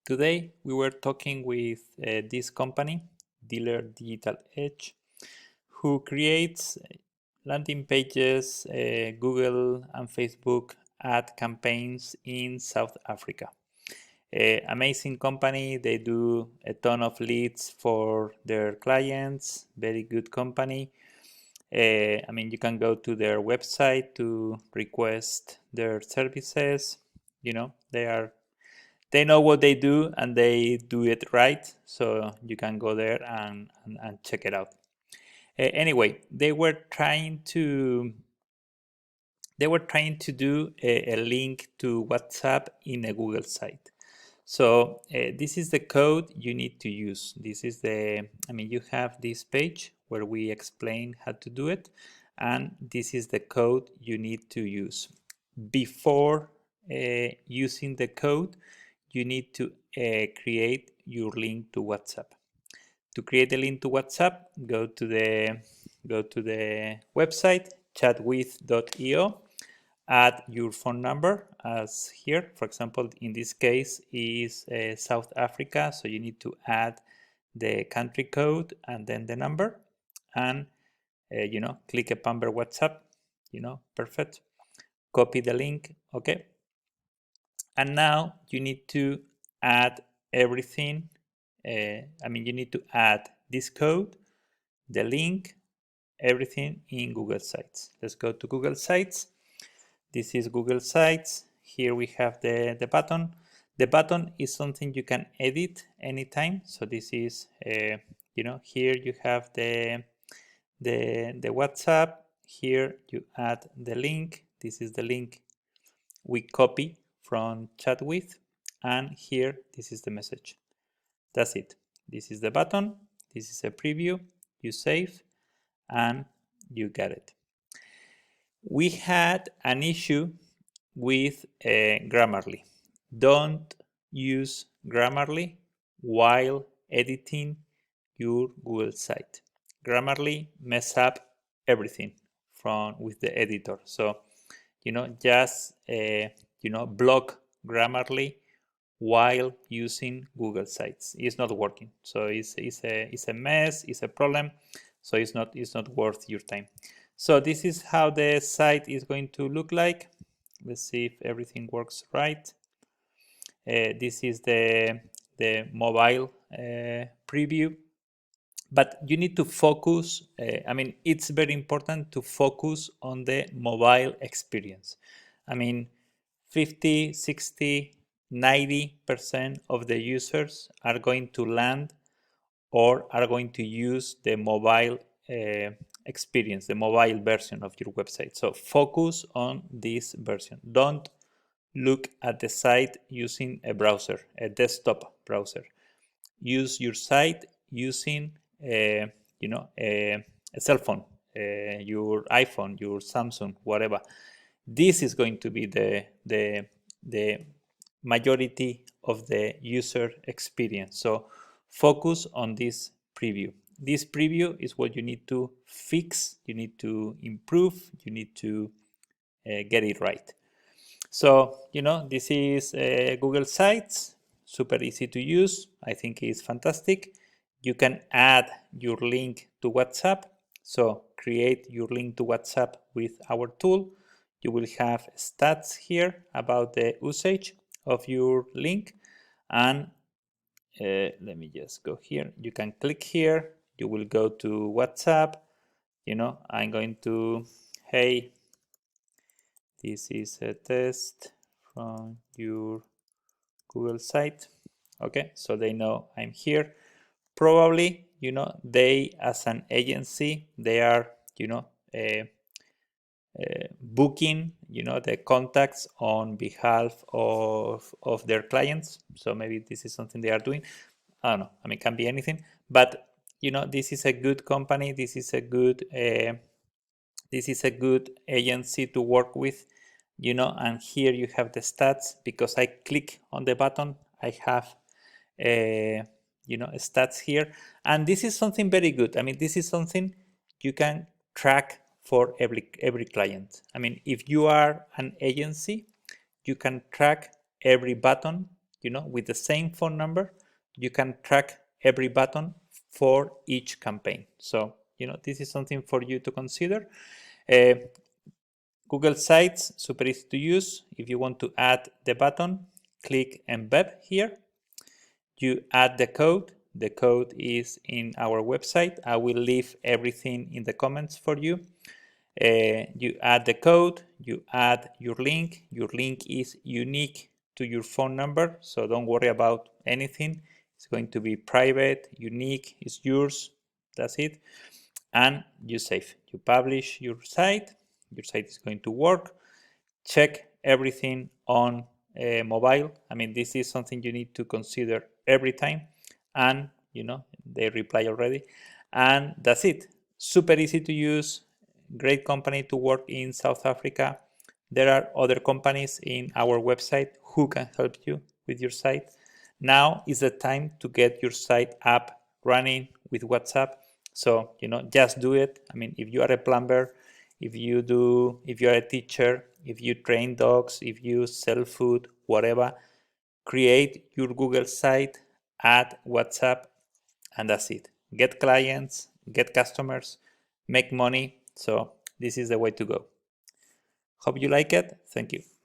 Today we were talking with this company, Dealer Digital Edge, who creates landing pages, Google and Facebook ad campaigns in South Africa. Amazing company. They do a ton of leads for their clients. Very good company. You can go to their website to request their services. They know what they do and they do it right. So you can go there and check it out. Anyway, they were trying to do a link to WhatsApp in a Google site. So this is the code you need to use. This is you have this page where we explain how to do it, and this is the code you need to use. Before using the code, you need to create your link to WhatsApp. To create a link to WhatsApp, go to the website chatwith.io. Add your phone number as here. For example, in this case is South Africa, so you need to add the country code and then the number, and click a Pamber WhatsApp. Perfect. Copy the link. Okay. And now you need to add everything. You need to add this code, the link, everything in Google Sites. Let's go to Google Sites. This is Google Sites. Here we have the button. The button is something you can edit anytime. So this is, here you have the WhatsApp. Here you add the link. This is the link we copy from chat with, and here this is the message. That's it. This is the button. This is a preview. You save and you get it. We had an issue with Grammarly. Don't use Grammarly while editing your Google site. Grammarly mess up everything with the editor. So just block Grammarly while using Google Sites. It's not working. So it's a mess. It's a problem. So it's not worth your time. So this is how the site is going to look like. Let's see if everything works right. This is the mobile preview. But you need to focus. It's very important to focus on the mobile experience. 50, 60, 90% of the users are going to land or are going to use the mobile experience, the mobile version of your website. So focus on this version. Don't look at the site using a browser, a desktop browser. Use your site using a cell phone, your iPhone, your Samsung, whatever. This is going to be the majority of the user experience. So focus on this preview. This preview is what you need to fix, you need to improve, you need to get it right. So, this is Google Sites, super easy to use. I think it's fantastic. You can add your link to WhatsApp. So create your link to WhatsApp with our tool. You will have stats here about the usage of your link. And let me just go here. You can click here. You will go to WhatsApp. I'm going to, hey, this is a test from your Google site. Okay, so they know I'm here. Probably, they as an agency, they are, booking, the contacts on behalf of their clients. So maybe this is something they are doing. I don't know. It can be anything. But this is a good company. This is a good agency to work with. And here you have the stats. Because I click on the button, I have stats here, and this is something very good. This is something you can track for every client. If you are an agency, you can track every button with the same phone number, you can track every button for each campaign. So, this is something for you to consider. Google Sites, super easy to use. If you want to add the button, click embed here. You add the code. The code is in our website. I will leave everything in the comments for you. You add the code, you add your link. Your link is unique to your phone number, so don't worry about anything. It's going to be private, unique, it's yours, that's it. And you save. You publish your site is going to work. Check everything on mobile. I mean, this is something you need to consider every time. And, they reply already. And that's it. Super easy to use. Great company to work in South Africa. There are other companies in our website who can help you with your site. Now is the time to get your site up running with WhatsApp. So, just do it. I mean, if you are a plumber, if you are a teacher, if you train dogs, if you sell food, whatever, create your Google site, add WhatsApp, and that's it. Get clients, get customers, make money. So this is the way to go. Hope you like it. Thank you.